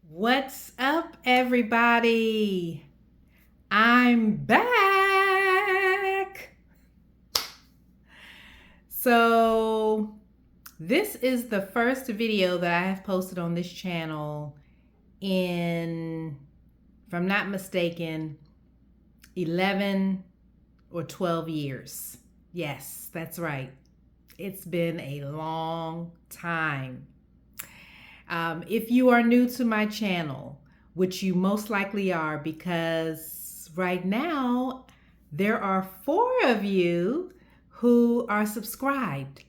What's up, everybody? I'm back. So, this is the first video that I have posted on this channel in, if I'm not mistaken, 11 or 12 years. Yes, that's right. It's been a long time. If you are new to my channel, which you most likely are, because right now there are 4 of you who are subscribed.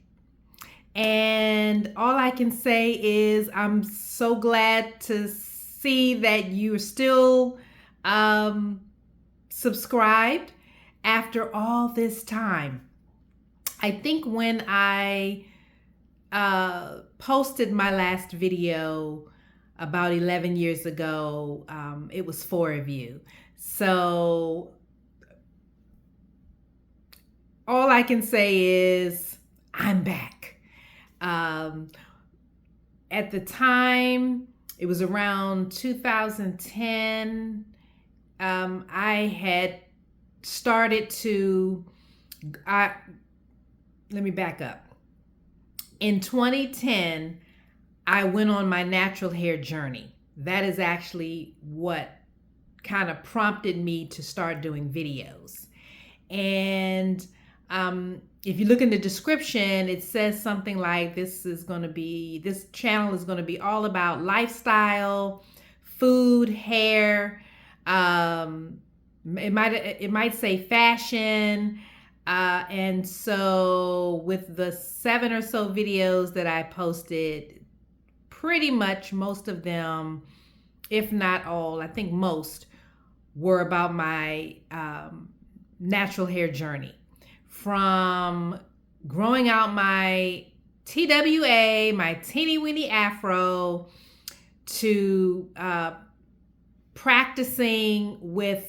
And all I can say is I'm so glad to see that you're still subscribed after all this time. I think when I posted my last video about 11 years ago, it was 4 of you. So all I can say is I'm back. At the time, it was around 2010. I had started to, let me back up. In 2010, I went on my natural hair journey. That is actually what kind of prompted me to start doing videos. And if you look in the description, it says something like this channel is going to be all about lifestyle, food, hair. It might say fashion. And so with the 7 or so videos that I posted, pretty much most of them, if not all, I think most, were about my natural hair journey. From growing out my TWA, my teeny weeny afro, to practicing with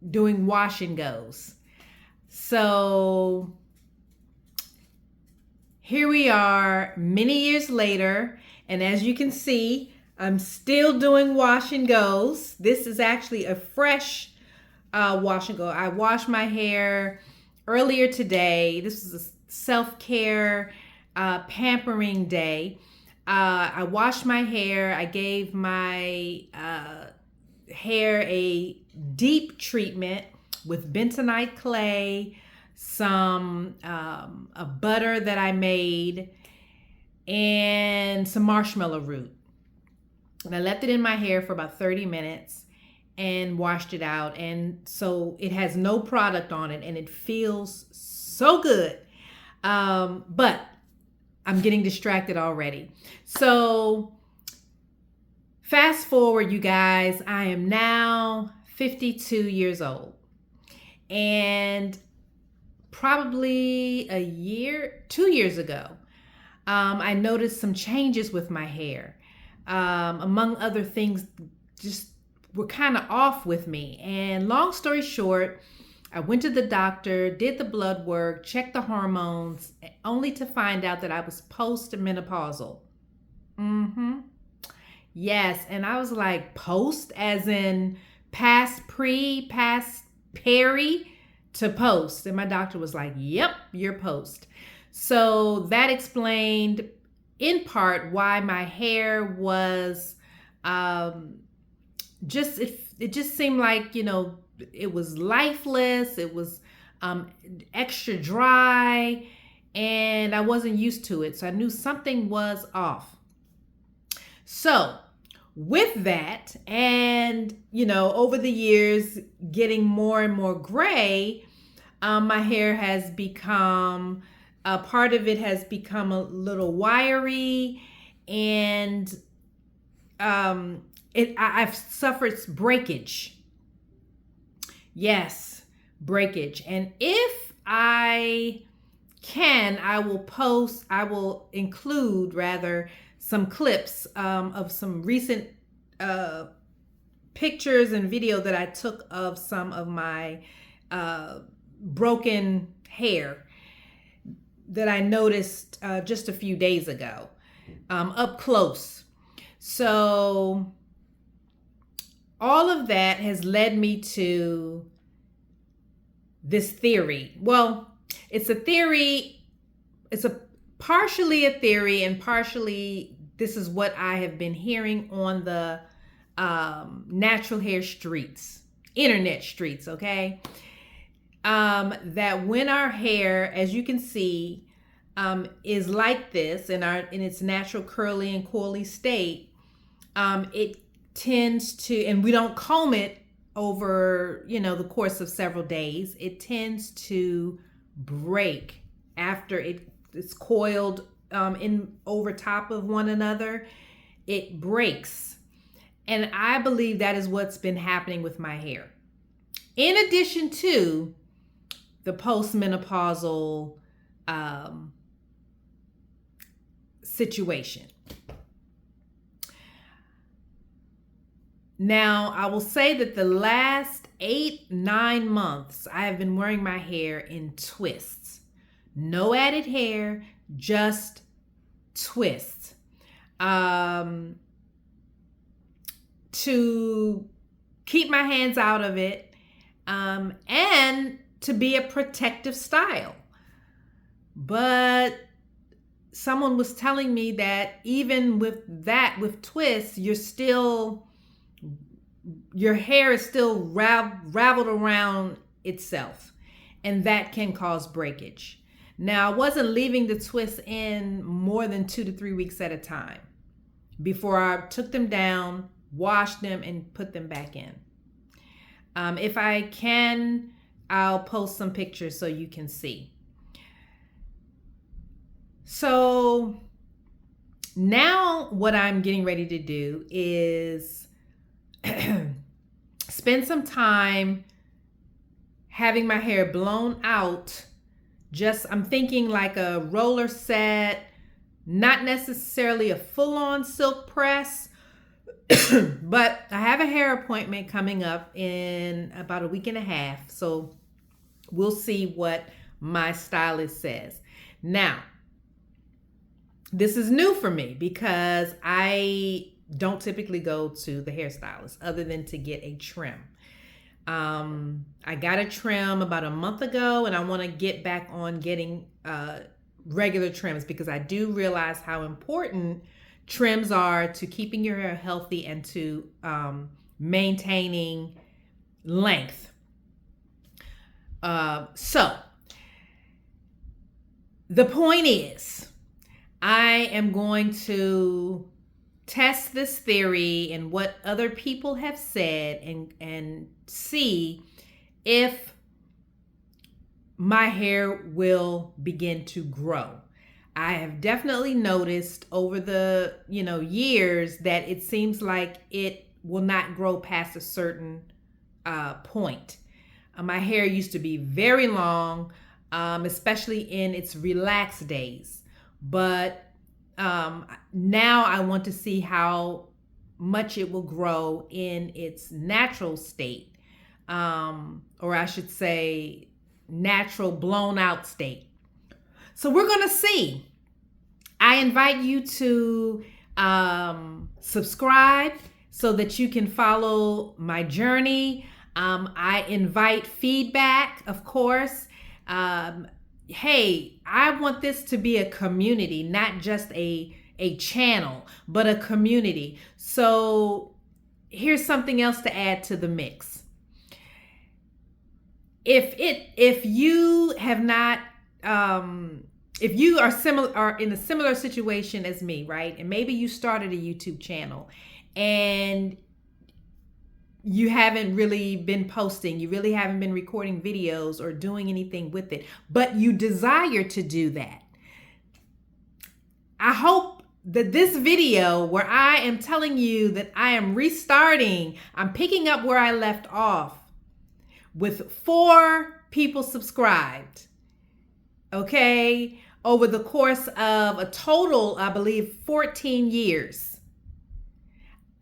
doing wash and goes. So here we are many years later, and as you can see, I'm still doing wash and goes. This is actually a fresh wash and go. I washed my hair earlier today. This is a self-care pampering day. I washed my hair. I gave my hair a deep treatment with bentonite clay, some a butter that I made, and some marshmallow root. And I left it in my hair for about 30 minutes and washed it out. And so it has no product on it and it feels so good. But I'm getting distracted already. So fast forward, you guys, I am now 52 years old. And probably 2 years ago, I noticed some changes with my hair. Among other things, just were kind of off with me. And long story short, I went to the doctor, did the blood work, checked the hormones, only to find out that I was postmenopausal. Yes, and I was like, post as in past peri to post. And my doctor was like, yep, you're post. So that explained in part why my hair was it just seemed like, it was lifeless. It was extra dry, and I wasn't used to it. So I knew something was off. So with that, and over the years getting more and more gray, my hair has become part of it has become a little wiry, and I've suffered breakage. Yes, breakage. And if I can, I will include rather some clips of some recent pictures and video that I took of some of my broken hair that I noticed just a few days ago, up close. So all of that has led me to this theory. Well, it's a theory. It's partially a theory, and partially this is what I have been hearing on the natural hair streets, internet streets, okay? That when our hair, as you can see, is like this in its natural curly and coily state, it tends to, and we don't comb it over, the course of several days, it tends to break after it's coiled in over top of one another. It breaks. And I believe that is what's been happening with my hair. In addition to the postmenopausal situation. Now, I will say that the last 8-9 months, I have been wearing my hair in twists. No added hair, just twists. To keep my hands out of it, and to be a protective style. But someone was telling me that even with twists, your hair is still raveled around itself, and that can cause breakage. Now, I wasn't leaving the twists in more than 2 to 3 weeks at a time before I took them down, washed them, and put them back in. If I can, I'll post some pictures so you can see. So now what I'm getting ready to do is spend some time having my hair blown out. I'm thinking like a roller set, not necessarily a full-on silk press, but I have a hair appointment coming up in about a week and a half. So we'll see what my stylist says. Now, this is new for me because I don't typically go to the hairstylist other than to get a trim. I got a trim about a month ago, and I want to get back on getting regular trims because I do realize how important trims are to keeping your hair healthy and to maintaining length. So the point is, I am going to test this theory and what other people have said and see if my hair will begin to grow. I have definitely noticed over the years that it seems like it will not grow past a certain point. My hair used to be very long, especially in its relaxed days. But now I want to see how much it will grow in its natural state, or I should say natural blown out state. So we're going to see. I invite you to subscribe so that you can follow my journey. I invite feedback, of course. Hey, I want this to be a community, not just a channel, but a community. So here's something else to add to the mix. If you have not, if you are in a similar situation as me, right? And maybe you started a YouTube channel and you haven't really been posting, you really haven't been recording videos or doing anything with it, but you desire to do that. I hope that this video where I am telling you that I am restarting, I'm picking up where I left off with 4 people subscribed, okay, over the course of a total, I believe, 14 years.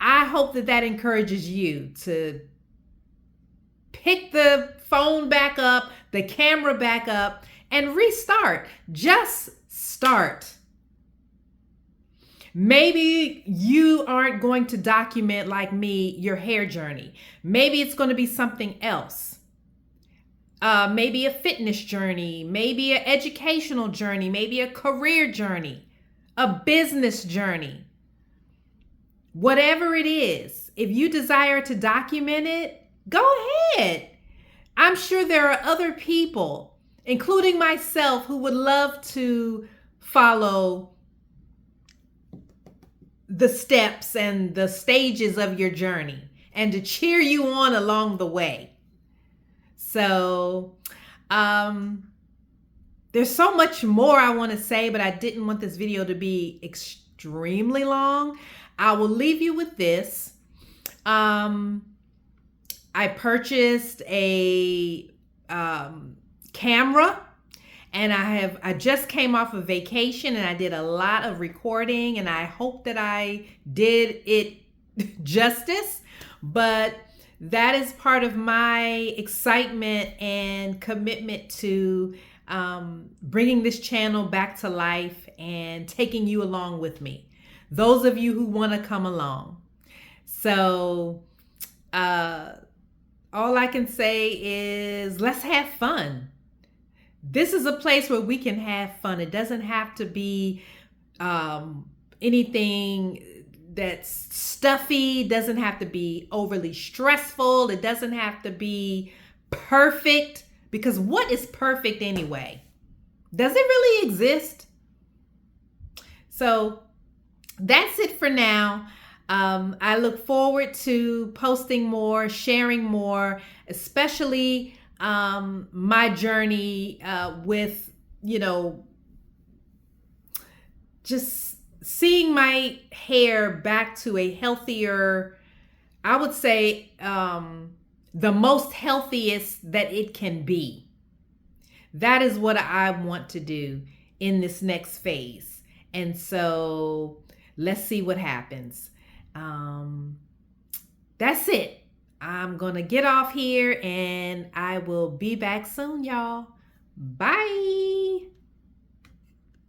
I hope that encourages you to pick the phone back up, the camera back up, and restart. Just start. Maybe you aren't going to document, like me, your hair journey. Maybe it's going to be something else. Maybe a fitness journey, maybe an educational journey, maybe a career journey, a business journey. Whatever it is, if you desire to document it, go ahead. I'm sure there are other people, including myself, who would love to follow the steps and the stages of your journey and to cheer you on along the way. So, there's so much more I want to say, but I didn't want this video to be extremely long. I will leave you with this. I purchased a camera, and I just came off of vacation, and I did a lot of recording, and I hope that I did it justice. But that is part of my excitement and commitment to bringing this channel back to life and taking you along with me. Those of you who want to come along. So all I can say is let's have fun. This is a place where we can have fun. It doesn't have to be anything that's stuffy, doesn't have to be overly stressful. It doesn't have to be perfect, because what is perfect anyway? Does it really exist? So that's it for now. I look forward to posting more, sharing more, especially my journey with, just seeing my hair back to a healthier, I would say, the most healthiest that it can be. That is what I want to do in this next phase. And so let's see what happens. That's it. I'm going to get off here and I will be back soon, y'all. Bye.